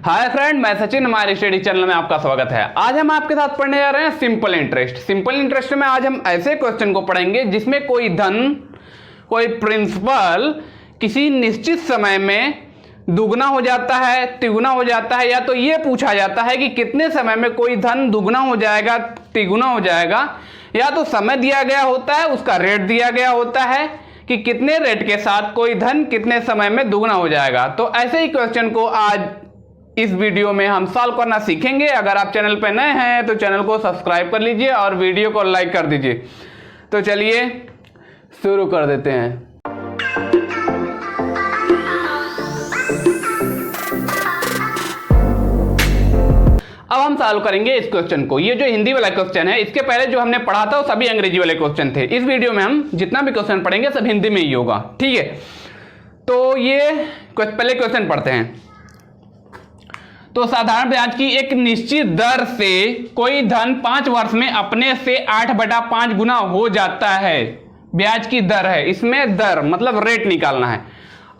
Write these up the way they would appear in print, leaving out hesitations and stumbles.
Hi friend, मैं सचिन, हमारे study channel में आपका स्वागत है। आज हम आपके साथ पढ़ने जा रहे हैं सिंपल इंटरेस्ट। सिंपल इंटरेस्ट में आज हम ऐसे क्वेश्चन को पढ़ेंगे जिसमें कोई धन, कोई प्रिंसिपल किसी निश्चित समय में दुगना हो जाता है, तिगुना हो जाता है, या तो ये पूछा जाता है कि कितने समय में कोई धन दुगना हो जाएगा, तिगुना हो जाएगा, या तो समय दिया गया होता है, उसका रेट दिया गया होता है कि कितने रेट के साथ कोई धन कितने समय में दुगना हो जाएगा। तो ऐसे ही क्वेश्चन को आज इस वीडियो में हम सॉल्व करना सीखेंगे। अगर आप चैनल पर नए हैं तो चैनल को सब्सक्राइब कर लीजिए और वीडियो को लाइक कर दीजिए। तो चलिए शुरू कर देते हैं। अब हम सॉल्व करेंगे इस क्वेश्चन को। ये जो हिंदी वाला क्वेश्चन है, इसके पहले जो हमने पढ़ा था वो सभी अंग्रेजी वाले क्वेश्चन थे। इस वीडियो में हम जितना भी क्वेश्चन पढ़ेंगे सब हिंदी में ही होगा, ठीक है। तो ये पहले क्वेश्चन पढ़ते हैं। तो साधारण ब्याज की एक निश्चित दर से कोई धन 5 वर्ष में अपने से 8/5 गुना हो जाता है। ब्याज की दर है, इसमें दर मतलब रेट निकालना है।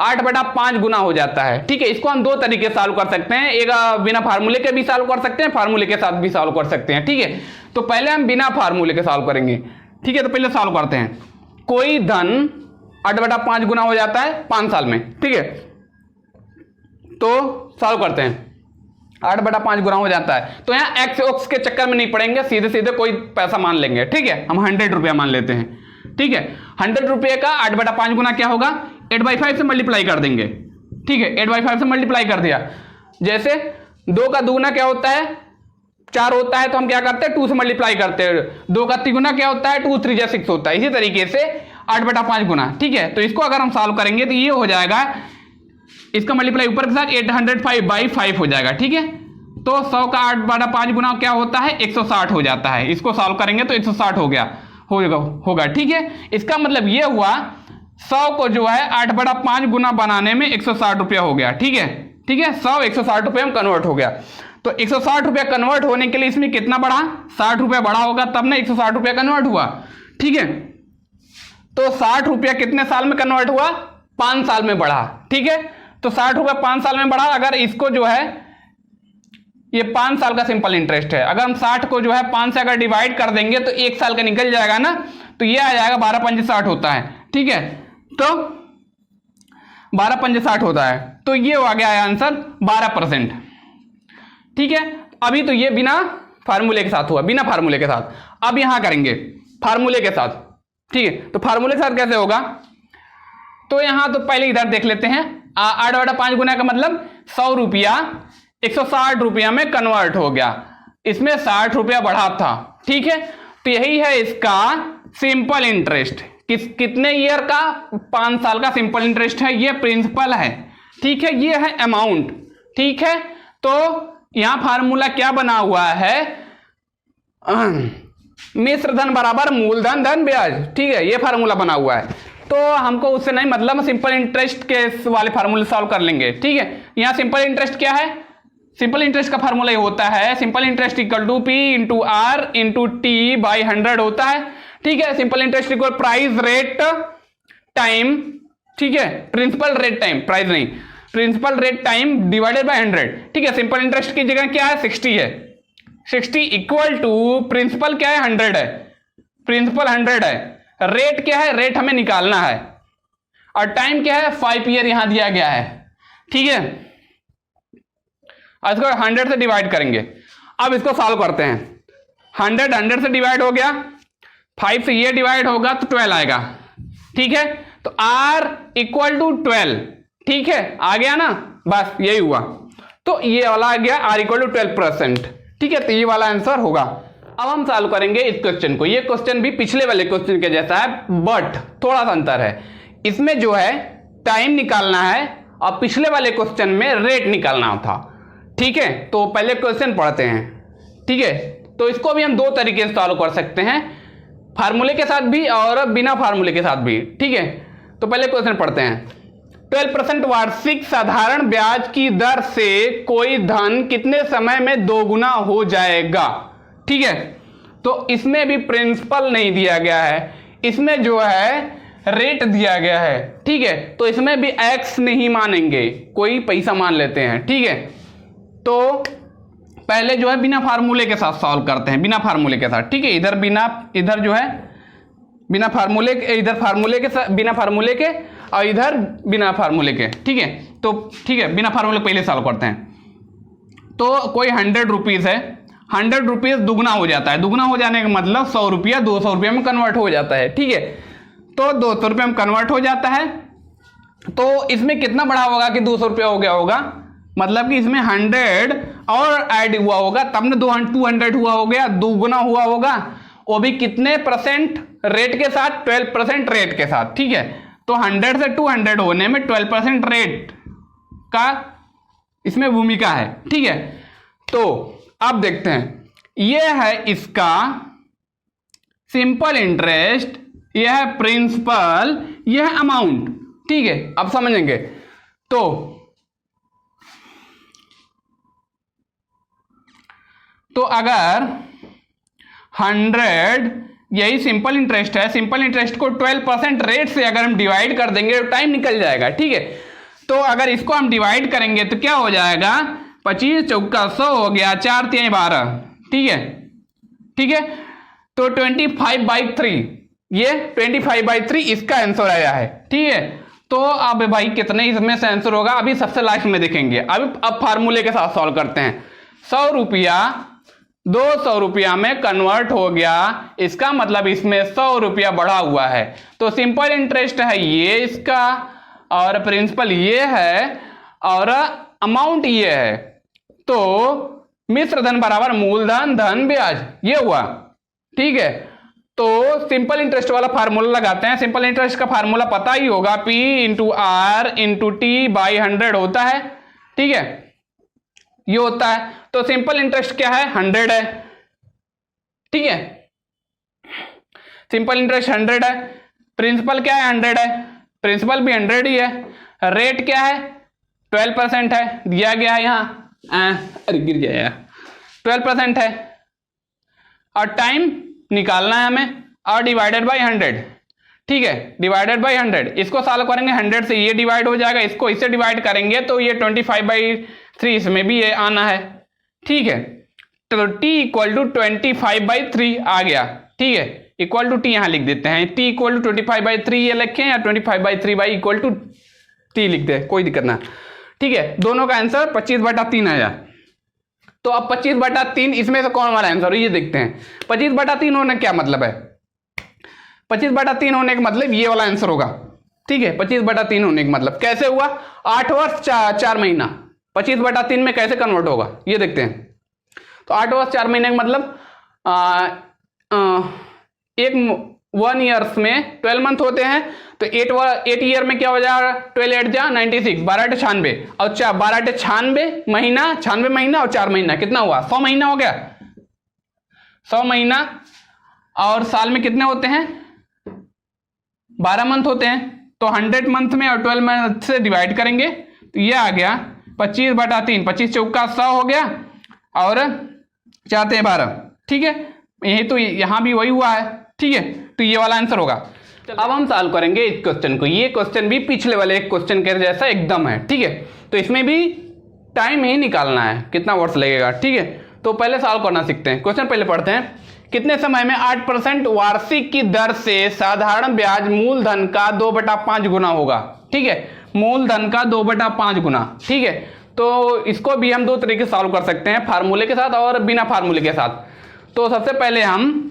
8/5 गुना हो जाता है, ठीक है। इसको हम दो तरीके से सॉल्व कर सकते हैं। एक बिना फार्मूले के भी सॉल्व कर सकते हैं, फार्मूले के साथ भी सॉल्व कर सकते हैं, ठीक है। तो पहले हम बिना फार्मूले के सॉल्व करेंगे, ठीक है। तो पहले सॉल्व करते हैं। कोई धन 8/5 गुना हो जाता है 5 साल में, ठीक है। तो सॉल्व करते हैं। 8/5 गुना हो जाता है, तो यहाँ एक्स ओक्स के चक्कर में नहीं पड़ेंगे, सीधे सीधे कोई पैसा मान लेंगे, ठीक है। हम 100 रुपया मान लेते हैं, ठीक है। 100 रुपये का 8/5 गुना क्या होगा, 8/5 से मल्टीप्लाई कर देंगे, ठीक है। 8/5 से मल्टीप्लाई कर दिया। जैसे 2 का दुगुना क्या होता है, 4 होता है, तो हम क्या करते हैं 2 से मल्टीप्लाई करते हैं। 2 का तिगुना क्या होता है, 2 3 6 होता है। इसी तरीके से 8/5 गुना, ठीक है। तो इसको अगर हम सॉल्व करेंगे तो ये हो जाएगा, इसका मल्टीप्लाई ऊपर के साथ 805/5 हो जाएगा, ठीक है। तो 100 का 8/5 गुना क्या होता है, 160 हो जाता है। इसको सॉल्व करेंगे तो 160 हो गया होगा, ठीक है। इसका मतलब ये हुआ 100 को जो है 8/5 गुना बनाने में 160 रुपया हो गया, ठीक है, ठीक है। 100 160 रुपये में कन्वर्ट हो गया। तो 160 रुपया कन्वर्ट होने के लिए इसमें कितना बढ़ा, 60 रुपया बढ़ा होगा, तब ना 160 रुपया कन्वर्ट हुआ, ठीक है। तो 60 रुपया कितने साल में कन्वर्ट हुआ, 5 साल में बढ़ा, ठीक है। तो 60 रुपया 5 साल में बढ़ा। अगर इसको जो है, ये 5 साल का सिंपल इंटरेस्ट है, अगर हम 60 को जो है 5 से अगर डिवाइड कर देंगे तो 1 साल का निकल जाएगा ना, तो ये आ जाएगा 12×5 = 60 होता है, ठीक है। तो 12×5 = 60 होता है, तो ये आ गया आंसर 12%, ठीक है। अभी तो ये बिना फार्मूले के साथ हुआ, बिना फार्मूले के साथ। अब यहां करेंगे फार्मूले के साथ, ठीक है। तो फार्मूले के साथ कैसे होगा, तो यहां तो पहले इधर देख लेते हैं। 8/5 गुना का मतलब 100 रुपया 160 रुपया में कन्वर्ट हो गया। इसमें 60 रुपया बढ़ा था, ठीक है। तो यही है इसका सिंपल इंटरेस्ट। कितने ईयर का, 5 साल का सिंपल इंटरेस्ट है। ये प्रिंसिपल है, ठीक है। ये है अमाउंट, ठीक है। तो यहां फार्मूला क्या बना हुआ है, मिश्र धन बराबर मूलधन धन ब्याज, ठीक है। ये फार्मूला बना हुआ है, तो हमको उससे नहीं मतलब, सिंपल इंटरेस्ट के वाले फार्मूले सॉल्व कर लेंगे, ठीक है। यहां सिंपल इंटरेस्ट क्या है, सिंपल इंटरेस्ट का फार्मूला ये होता है, simple interest equal to P × R × T/100 होता है, ठीक है। Simple interest equal price rate time, ठीक है। प्रिंसिपल रेट टाइम, प्राइस नहीं, principal rate time divided by 100, ठीक है। सिंपल इंटरेस्ट की जगह क्या है, 60 है। 60 इक्वल टू प्रिंसिपल क्या है, 100 है। प्रिंसिपल 100 है, रेट क्या है, रेट हमें निकालना है, और टाइम क्या है, 5 ईयर यहां दिया गया है, ठीक है। इसको 100 से डिवाइड करेंगे। अब इसको सॉल्व करते हैं। 100 से डिवाइड हो गया, 5 से ये डिवाइड होगा तो 12 आएगा, ठीक है। तो R = 12, ठीक है। आ गया ना, बस यही हुआ। तो ये वाला आ गया R = 12%, ठीक है। तो ये वाला आंसर होगा। अब हम सॉल्व करेंगे इस क्वेश्चन को। ये क्वेश्चन भी पिछले वाले क्वेश्चन के जैसा है, बट थोड़ा सा अंतर है। इसमें जो है टाइम निकालना है और पिछले वाले क्वेश्चन में रेट निकालना था, ठीक है। तो पहले क्वेश्चन पढ़ते हैं, ठीक है। तो इसको भी हम दो तरीके से सॉल्व कर सकते हैं, फार्मूले के साथ भी और बिना फार्मूले के साथ भी, ठीक है। तो पहले क्वेश्चन पढ़ते हैं। 12% वार्षिक साधारण ब्याज की दर से कोई धन कितने समय में दोगुना हो जाएगा, ठीक है। तो इसमें भी प्रिंसिपल नहीं दिया गया है, इसमें जो है रेट दिया गया है, ठीक है। तो इसमें भी एक्स नहीं मानेंगे, कोई पैसा मान लेते हैं, ठीक है। तो पहले जो है बिना फार्मूले के साथ सॉल्व करते हैं, बिना फार्मूले के साथ, ठीक है। इधर जो है बिना फार्मूले, इधर फार्मूले के साथ, बिना फार्मूले के, और इधर बिना फार्मूले के, ठीक है। तो ठीक है, बिना फार्मूले पहले सॉल्व करते हैं। तो कोई 100 रुपीज़ है, 100 रुपीज़ दुगना हो जाता है, दुगना हो जाने का मतलब 100 रुपया 200 रुपये में कन्वर्ट हो जाता है, ठीक है। तो 200 रुपये में कन्वर्ट हो जाता है। तो इसमें कितना बढ़ा होगा कि 200 रुपया हो गया होगा, मतलब कि इसमें 100 और ऐड हुआ होगा, तब ने 200 हुआ हो गया, दुगना हुआ होगा, वो भी कितने परसेंट रेट के साथ, 12% रेट के साथ, ठीक है। तो 100 से 200 होने में 12% रेट का इसमें भूमिका है, ठीक है। तो अब देखते हैं, यह है इसका सिंपल इंटरेस्ट, यह है प्रिंसिपल, यह है अमाउंट, ठीक है। अब समझेंगे। तो अगर 100 यही सिंपल इंटरेस्ट है, सिंपल इंटरेस्ट को 12% रेट से अगर हम डिवाइड कर देंगे तो टाइम निकल जाएगा, ठीक है। तो अगर इसको हम डिवाइड करेंगे तो क्या हो जाएगा, 25 चौका 100 हो गया, 4 3 12, ठीक है, ठीक है। तो 25/3, ये 25/3 इसका आंसर आया है, ठीक है। तो अब भाई कितने इसमें से आंसर होगा, अभी सबसे लास्ट में देखेंगे। अब फार्मूले के साथ सॉल्व करते हैं। 100 रुपया 200 रुपया में कन्वर्ट हो गया, इसका मतलब इसमें 100 रुपया बढ़ा हुआ है। तो सिंपल इंटरेस्ट है ये इसका, और प्रिंसिपल ये है, और अमाउंट ये है। तो मिश्र धन बराबर मूलधन धन ब्याज, ये हुआ, ठीक है। तो सिंपल इंटरेस्ट वाला फार्मूला लगाते हैं। सिंपल इंटरेस्ट का फार्मूला पता ही होगा, P × R × T/100 होता है, ठीक है, ये होता है। तो सिंपल इंटरेस्ट क्या है, 100 है, ठीक है। सिंपल इंटरेस्ट 100 है, प्रिंसिपल क्या है, 100 है, प्रिंसिपल भी 100 ही है। रेट क्या है, 12% है, दिया गया है यहां, अरे गिर गया यार, 12% है। और टाइम निकालना है हमें, और डिवाइडेड बाय 100, ठीक है, डिवाइडेड बाय 100। इसको सॉल्व करेंगे, 100 से ये डिवाइड हो जाएगा, इसको इससे डिवाइड करेंगे तो ये 25/3 इसमें भी ये आना है, ठीक है। तो t = 25/3 आ गया, ठीक है, इक्वल टू टी यहां लिख देते हैं। t = 25/3 ये लिखें, या 25/3 = t लिख दे, कोई दिक्कत ना, ठीक है। दोनों का आंसर 25/3 आया। तो अब 25/3 इसमें से कौन हमारा आंसर है, ये देखते हैं। 25/3 होने क्या मतलब है, 25/3 होने का मतलब ये वाला आंसर होगा, ठीक है। 25/3 होने का मतलब कैसे हुआ, 8 वर्ष 4 महीना 25/3 में कैसे कन्वर्ट होगा, ये देखते हैं। तो 8 वर्ष 4 महीने का मतलब 1 ईयर्स में 12 मंथ होते हैं, तो 8 ईयर में क्या हो जाएगा, 12 8 जा 96, 12 8 96, और 12 8 96 महीना, 96 महीना और 4 महीना कितना हुआ, 100 महीना हो गया, 100 महीना। और साल में कितने होते हैं, 12 मंथ होते हैं। तो 100 मंथ में और 12 मंथ से डिवाइड करेंगे तो ये आ गया 25/3, 25 चौका 100 हो गया, और 4 3 12, ठीक है। यही तो यहां भी वही हुआ है, ठीक है। तो ये वाला आंसर होगा। अब हम सॉल्व करेंगे इस क्वेश्चन को। ये क्वेश्चन भी पिछले वाले क्वेश्चन के जैसा एकदम है, ठीक है। तो इसमें भी टाइम ही निकालना है, कितना वर्ष लगेगा, ठीक है। तो पहले सॉल्व करना सीखते हैं। क्वेश्चन पहले पढ़ते हैं। कितने समय में 8% वार्षिक की दर से साधारण ब्याज मूलधन का 2/5 गुना होगा, ठीक है, मूलधन का 2/5 गुना, ठीक है। तो इसको भी हम दो तरीके से सॉल्व कर सकते हैं, फार्मूले के साथ और बिना फार्मूले के साथ। तो सबसे पहले हम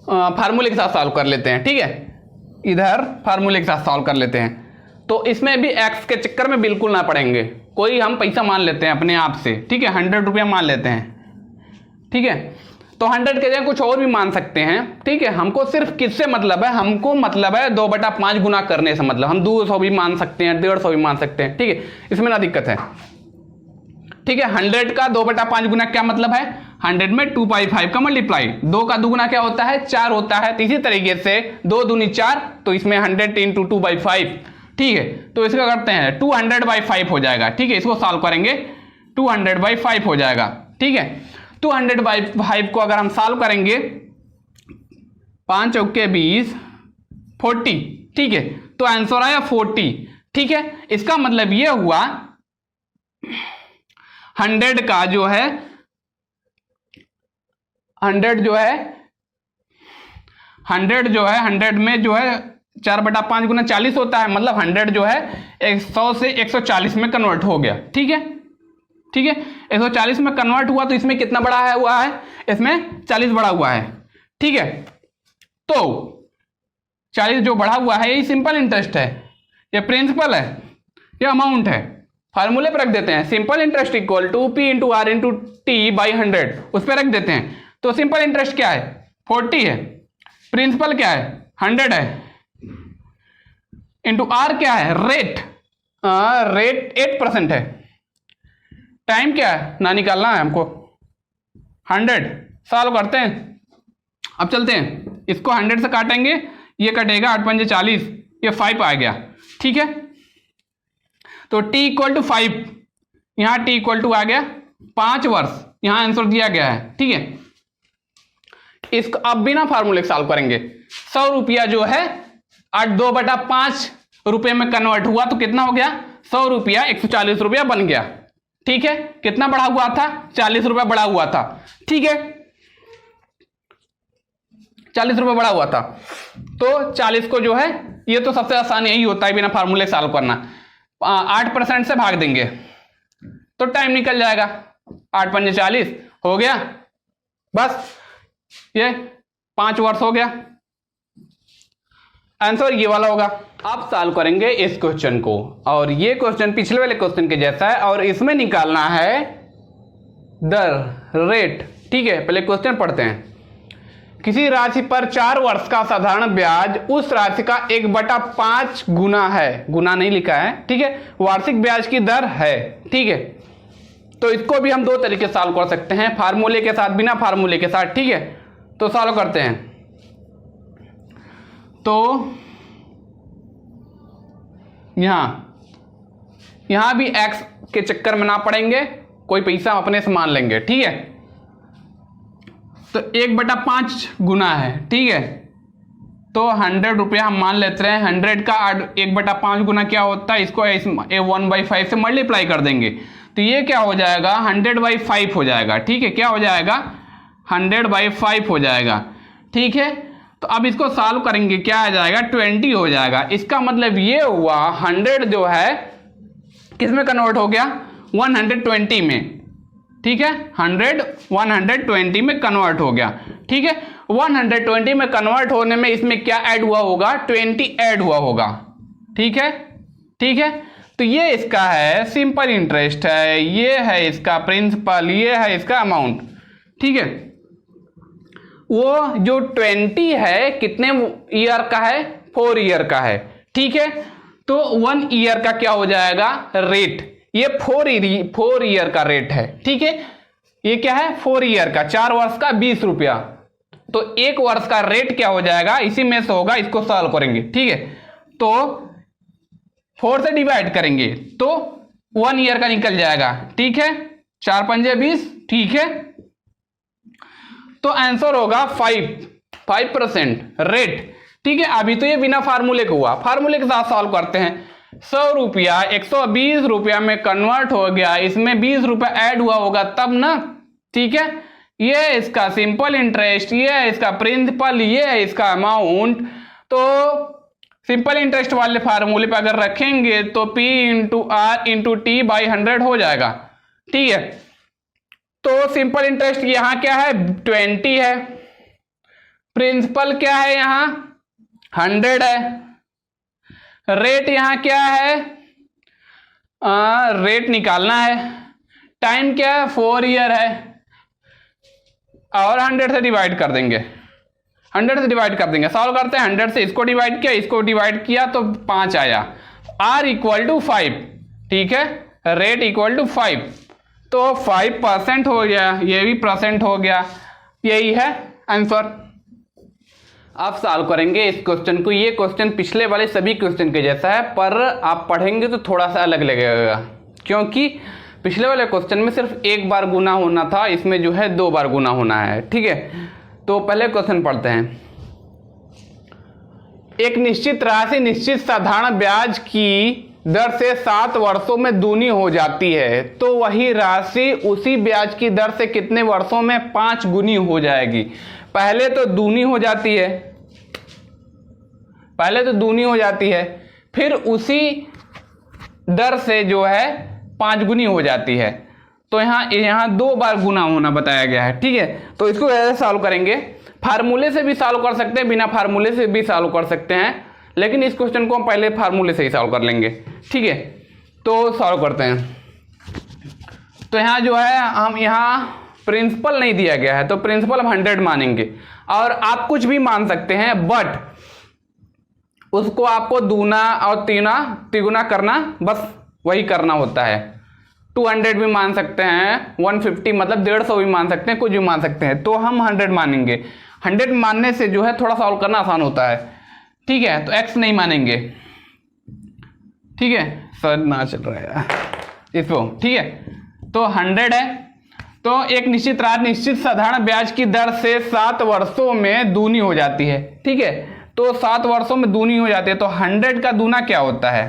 फार्मूले के साथ सॉल्व कर लेते हैं, ठीक है। इधर फार्मूले के साथ सॉल्व कर लेते हैं। तो इसमें भी एक्स के चक्कर में बिल्कुल ना पड़ेंगे, कोई हम पैसा मान लेते हैं अपने आप से, ठीक है, 100 रुपया मान लेते हैं, ठीक है। तो 100 के जगह कुछ और भी मान सकते हैं, ठीक है। हमको सिर्फ किससे मतलब है, हमको मतलब है 2/5 गुना करने से मतलब, हम 200 भी मान सकते हैं, 150 भी मान सकते हैं, ठीक है, इसमें ना दिक्कत है, ठीक है। 100 का 2/5 गुना क्या मतलब है, 100 में 2/5 का मल्टीप्लाई, 2 का दुगुना क्या होता है, 4 होता है। तो इसी तरीके से 2 दूनी 4, तो इसमें 100 × 2/5, ठीक है। तो इसका करते हैं 200/5 हो जाएगा, ठीक है। इसको सॉल्व करेंगे 200/5 हो जाएगा, ठीक है। 200/5 को अगर हम सॉल्व करेंगे, 5 चौके 20, 40, ठीक है। तो आंसर आया 40, ठीक है। इसका मतलब ये हुआ 100 का जो है 100 जो है 100 में जो है 4/5 गुना 40 होता है, मतलब 100 जो है 100 से 140 में कन्वर्ट हो गया। ठीक है, 140 में कन्वर्ट हुआ तो इसमें कितना बड़ा हुआ है, इसमें 40 बढ़ा हुआ है। ठीक है, तो 40 जो बढ़ा हुआ है ये सिंपल इंटरेस्ट है, ये प्रिंसिपल है, ये अमाउंट है। फार्मूले पर रख देते हैं, simple interest equal to P into R into T by 100, उस पर रख देते हैं। तो सिंपल इंटरेस्ट क्या है 40 है, प्रिंसिपल क्या है 100 है, इंटू आर क्या है रेट, रेट 8% है, टाइम क्या है ना निकालना है हमको 100। सॉल्व करते हैं, अब चलते हैं, इसको 100 से काटेंगे, ये कटेगा 8 पंजे 40, ये 5 आ गया। ठीक है, तो t इक्वल टू 5, यहां t इक्वल टू आ गया 5 वर्ष, यहां आंसर दिया गया है। ठीक है, इसको अब बिना फार्मूले सॉल्व करेंगे। 100 रुपया जो है 8/2 रुपए में कन्वर्ट हुआ तो कितना हो गया, 100 रुपया 140 रुपया बन गया। ठीक है, कितना बढ़ा हुआ था, 40 रुपया बढ़ा हुआ था। ठीक है, 40 रुपये बढ़ा हुआ था, तो 40 को जो है, ये तो सबसे आसान यही होता है बिना फार्मूले सॉल्व करना, 8% से भाग देंगे तो टाइम निकल जाएगा, 8 पंजे 40 हो गया, बस ये 5 वर्ष हो गया। आंसर ये वाला होगा। आप सॉल्व करेंगे इस क्वेश्चन को, और ये क्वेश्चन पिछले वाले क्वेश्चन के जैसा है, और इसमें निकालना है दर रेट। ठीक है, पहले क्वेश्चन पढ़ते हैं। किसी राशि पर 4 वर्ष का साधारण ब्याज उस राशि का 1/5 गुना है, गुना नहीं लिखा है। ठीक है, वार्षिक ब्याज की दर है। ठीक है, तो इसको भी हम 2 तरीके से सॉल्व कर सकते हैं, फार्मूले के साथ, बिना फार्मूले के साथ। ठीक है, तो सॉल्व करते हैं। तो यहां भी x के चक्कर में ना पड़ेंगे, कोई पैसा हम अपने से मान लेंगे। ठीक है, तो 1/5 गुना है। ठीक है, तो 100 रुपया हम मान लेते हैं, 100 का 1/5 गुना क्या होता है, इसको 1/5 से मल्टीप्लाई कर देंगे, तो ये क्या हो जाएगा 100/5 हो जाएगा। ठीक है, क्या हो जाएगा 100/5 हो जाएगा। ठीक है, तो अब इसको सॉल्व करेंगे, क्या आ जाएगा 20 हो जाएगा। इसका मतलब ये हुआ 100 जो है किस में कन्वर्ट हो गया 120 में। ठीक है, 120 में कन्वर्ट हो गया। ठीक है, 120 में कन्वर्ट होने में इसमें क्या ऐड हुआ होगा 20 ऐड हुआ होगा। ठीक है, तो ये इसका है सिंपल इंटरेस्ट है, ये है इसका प्रिंसिपल, ये है इसका अमाउंट। ठीक है, वो जो 20 है कितने ईयर का है 4 ईयर का है। ठीक है, तो 1 ईयर का क्या हो जाएगा रेट, ये 4 ईयर का रेट है। ठीक है, ये क्या है 4 ईयर का, 4 वर्ष का 20 रुपया, तो 1 वर्ष का रेट क्या हो जाएगा इसी में से होगा, इसको सॉल्व करेंगे। ठीक है, तो 4 से डिवाइड करेंगे तो 1 ईयर का निकल जाएगा। ठीक है, 4 पंजे 20। ठीक है, तो आंसर होगा 5% रेट। ठीक है, अभी तो ये बिना फार्मूले का हुआ, फार्मूले के साथ सॉल्व करते हैं। 100 रुपया 120 रुपया में कन्वर्ट हो गया, इसमें 20 रुपया ऐड हुआ होगा तब ना। ठीक है, ये इसका सिंपल इंटरेस्ट, ये है इसका प्रिंसिपल, ये है इसका अमाउंट। तो सिंपल इंटरेस्ट वाले फार्मूले पे अगर रखेंगे तो P into R into T by 100 हो जाएगा। ठीक है, तो सिंपल इंटरेस्ट यहां क्या है 20 है, प्रिंसिपल क्या है यहां 100 है, रेट यहां क्या है रेट निकालना है, टाइम क्या है 4 ईयर है, और 100 से डिवाइड कर देंगे, 100 से डिवाइड कर देंगे। सॉल्व करते हैं, 100 से इसको डिवाइड किया, इसको डिवाइड किया तो 5 आया, R इक्वल टू 5। ठीक है, रेट इक्वल टू 5, तो 5% हो गया, ये भी परसेंट हो गया, यही है आंसर। आप सॉल्व करेंगे इस क्वेश्चन को। ये क्वेश्चन पिछले वाले सभी क्वेश्चन के जैसा है, पर आप पढ़ेंगे तो थोड़ा सा अलग लगेगा, क्योंकि पिछले वाले क्वेश्चन में सिर्फ 1 बार गुना होना था, इसमें जो है 2 बार गुना होना है। ठीक है, तो पहले क्वेश्चन पढ़ते हैं। एक निश्चित राशि निश्चित साधारण ब्याज की दर से 7 वर्षों में दूनी हो जाती है तो वही राशि उसी ब्याज की दर से कितने वर्षों में 5 गुनी हो जाएगी। पहले तो दूनी हो जाती है, पहले तो दूनी हो जाती है, फिर उसी दर से जो है 5 गुनी हो जाती है। तो यहाँ 2 बार गुना होना बताया गया है, ठीक है। तो इसको ऐसे सॉल्व करेंगे, फार्मूले से भी सॉल्व कर सकते हैं, बिना फार्मूले से भी सॉल्व कर सकते हैं, लेकिन इस क्वेश्चन को हम पहले फार्मूले से ही सॉल्व कर लेंगे, ठीक है। तो सॉल्व करते हैं। तो यहाँ जो है हम यहाँ प्रिंसिपल नहीं दिया गया है तो प्रिंसिपल हम 100 मानेंगे, और आप कुछ भी मान सकते हैं, बट उसको आपको दूना और तिगुना करना, बस वही करना होता है। 200 भी मान सकते हैं, 150 मतलब 150 भी मान सकते हैं, कुछ भी मान सकते हैं। तो हम 100 मानेंगे। 100 मानने से जो है थोड़ा सॉल्व करना आसान होता है, ठीक है। तो x नहीं मानेंगे, ठीक है, सर ना चल रहा है इसको, ठीक है। तो 100 है, तो एक निश्चित राशि निश्चित साधारण ब्याज की दर से 7 वर्षों में दूनी हो जाती है, ठीक है। तो 7 वर्षों में दूनी हो जाती है, तो 100 का दूना क्या होता है,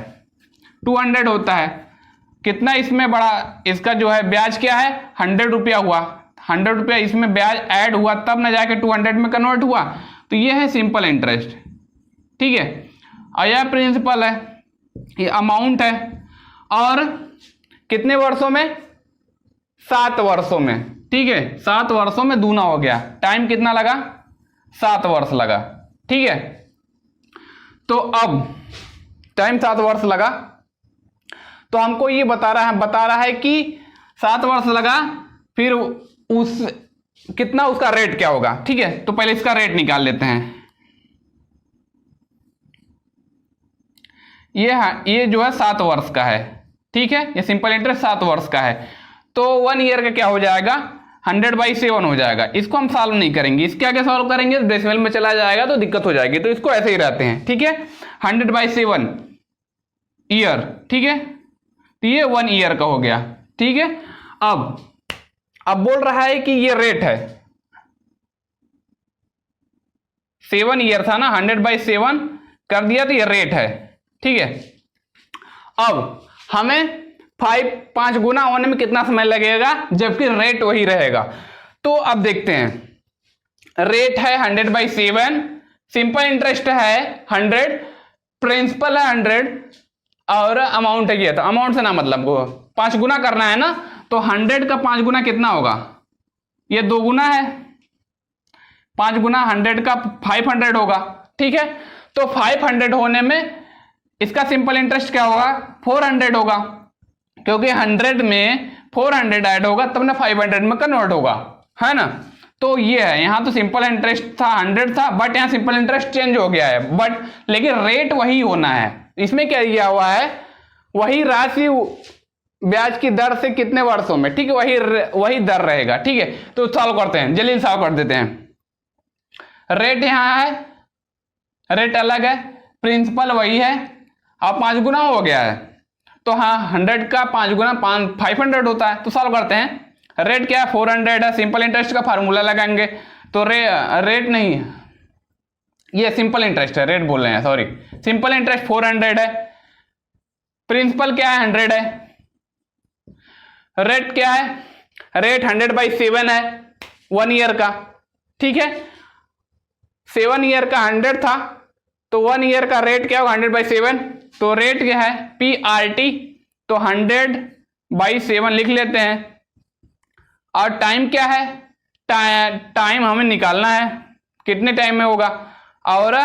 200 होता है। कितना इसमें बड़ा, इसका जो है ब्याज क्या है, 100 रुपया हुआ, 100 रुपया इसमें ब्याज ऐड हुआ तब ना जाके 200 में कन्वर्ट हुआ। तो ये है सिंपल इंटरेस्ट, ठीक है। और यह प्रिंसिपल है, ये अमाउंट है, और कितने वर्षों में, 7 वर्षों में, ठीक है। 7 वर्षों में दूना हो गया। टाइम कितना लगा, 7 वर्ष लगा, ठीक है। तो अब टाइम 7 वर्ष लगा, तो हमको ये बता रहा है कि 7 वर्ष लगा, फिर उस कितना उसका रेट क्या होगा, ठीक है। तो पहले इसका रेट निकाल लेते हैं। ये जो है 7 वर्ष का है, ठीक है। ये सिंपल इंटरेस्ट 7 वर्ष का है, तो 1 ईयर का क्या हो जाएगा, 100/7 हो जाएगा। इसको हम सॉल्व नहीं करेंगे, इसके आगे सॉल्व करेंगे तो डेसिमल में चला जाएगा तो दिक्कत हो जाएगी, तो इसको ऐसे ही रहते हैं, ठीक है। 100/7 ईयर, ठीक है। तो ये 1 ईयर का हो गया, ठीक है। अब बोल रहा है कि ये रेट है, 7 ईयर था ना, 100/7 कर दिया तो ये रेट है, ठीक है। अब हमें 5 गुना होने में कितना समय लगेगा, जबकि रेट वही रहेगा। तो अब देखते हैं, रेट है 100/7, सिंपल इंटरेस्ट है 100, प्रिंसिपल है 100, और अमाउंट है ये, तो अमाउंट से ना मतलब को 5 गुना करना है ना, तो 100 का 5 गुना कितना होगा, ये 2 गुना है, 5 गुना 100 का 500 होगा, ठीक है। तो 500 होने में इसका सिंपल इंटरेस्ट क्या होगा, 400 होगा, क्योंकि 100 में 400 ऐड होगा तब ना 500 में कन्वर्ट होगा, है ना। तो ये है, यहाँ तो सिंपल इंटरेस्ट था 100 था, बट यहाँ सिंपल इंटरेस्ट चेंज हो गया है, बट लेकिन रेट वही होना है। इसमें क्या दिया हुआ है, वही राशि ब्याज की दर से कितने वर्षों में, ठीक है, वही दर रहेगा, ठीक है। तो सॉल्व करते हैं, जल्दी सॉल्व कर देते हैं। रेट यहाँ है, रेट अलग है, प्रिंसिपल वही है, अब 5 गुना हो गया है, तो हाँ 100 का 5 गुना 500 होता है। तो सॉल्व करते हैं। रेट क्या है, 400 है, सिंपल इंटरेस्ट का फार्मूला लगाएंगे, तो रेट नहीं, ये सिंपल इंटरेस्ट है, रेट बोल रहे हैं, सॉरी, सिंपल इंटरेस्ट 400 है, प्रिंसिपल क्या है 100 है, रेट क्या है, रेट 100/7 है, 1 ईयर का, ठीक है। 7 ईयर का 100 था, तो 1 ईयर का रेट क्या होगा, 100/7, तो रेट क्या है, PRT, तो 100/7 लिख लेते हैं। और टाइम क्या है, टाइम हमें निकालना है, कितने टाइम में होगा, और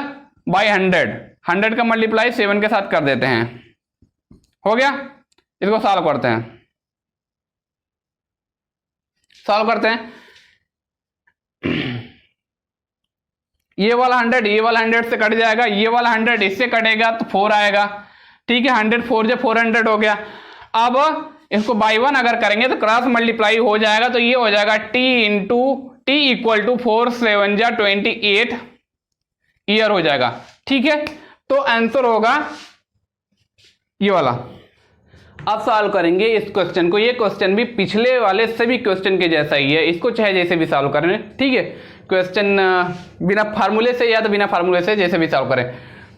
बाई 100 का मल्टीप्लाई 7 के साथ कर देते हैं, हो गया। इसको सॉल्व करते हैं, सॉल्व करते हैं। ये वाला 100 से कट जाएगा, ये वाला 100 इससे कटेगा तो 4 आएगा, ठीक है। 100 4 से 400 हो गया। अब इसको बाई 1 अगर करेंगे तो क्रॉस मल्टीप्लाई हो जाएगा, तो ये हो जाएगा T = 4 7 जा 28 ईयर हो जाएगा, ठीक है। तो आंसर होगा ये वाला। अब सॉल्व करेंगे इस क्वेश्चन को, ये क्वेश्चन भी पिछले वाले सभी क्वेश्चन के जैसा ही है, इसको चाहे जैसे भी सॉल्व करें, ठीक है। क्वेश्चन बिना फार्मूले से या तो बिना फार्मूले से जैसे भी सॉल्व करें,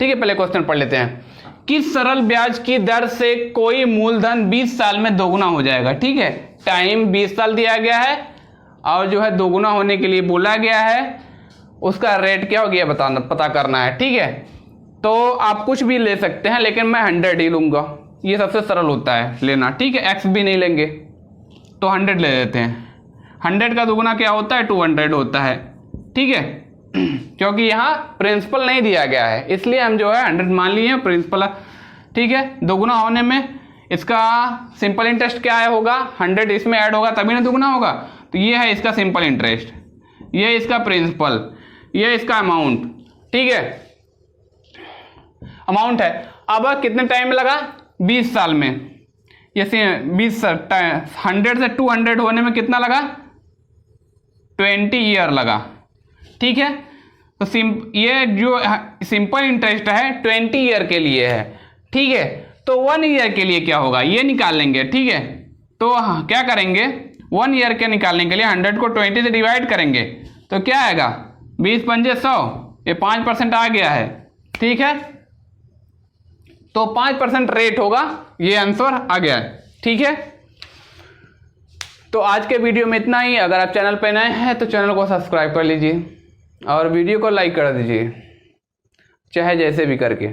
ठीक है। पहले क्वेश्चन पढ़ लेते हैं किस सरल ब्याज की दर से कोई मूलधन 20 साल में दोगुना हो जाएगा। ठीक है, टाइम 20 साल दिया गया है और जो है दोगुना होने के लिए बोला गया है, उसका रेट क्या हो गया पता करना है। ठीक है, तो आप कुछ भी ले सकते हैं लेकिन मैं 100 ही लूंगा, ये सबसे सरल होता है लेना। ठीक है, एक्स भी नहीं लेंगे तो 100 ले लेते हैं। 100 का दोगुना क्या होता है, 200 होता है। ठीक है, क्योंकि यहाँ प्रिंसिपल नहीं दिया गया है इसलिए हम जो है 100 मान लिए प्रिंसिपल। ठीक है, दोगुना होने में इसका सिंपल इंटरेस्ट क्या है होगा, 100 इसमें ऐड होगा तभी ना दोगुना होगा। तो ये है इसका सिंपल इंटरेस्ट, ये इसका प्रिंसिपल, ये इसका अमाउंट। ठीक है, अमाउंट है। अब कितने टाइम लगा, 20 साल में। ये 100 से 200 होने में कितना लगा, 20 ईयर लगा। ठीक है, तो ये जो सिंपल इंटरेस्ट है 20 ईयर के लिए है। ठीक है, तो 1 ईयर के लिए क्या होगा ये निकाल लेंगे। ठीक है, तो क्या करेंगे, 1 ईयर के निकालने के लिए 100 को 20 से डिवाइड करेंगे तो क्या आएगा, 20 पंजे 100, ये 5% आ गया है। ठीक है, तो 5% रेट होगा, ये आंसर आ गया है। ठीक है, तो आज के वीडियो में इतना ही। अगर आप चैनल पर नए हैं तो चैनल को सब्सक्राइब कर लीजिए और वीडियो को लाइक कर दीजिए, चाहे जैसे भी करके।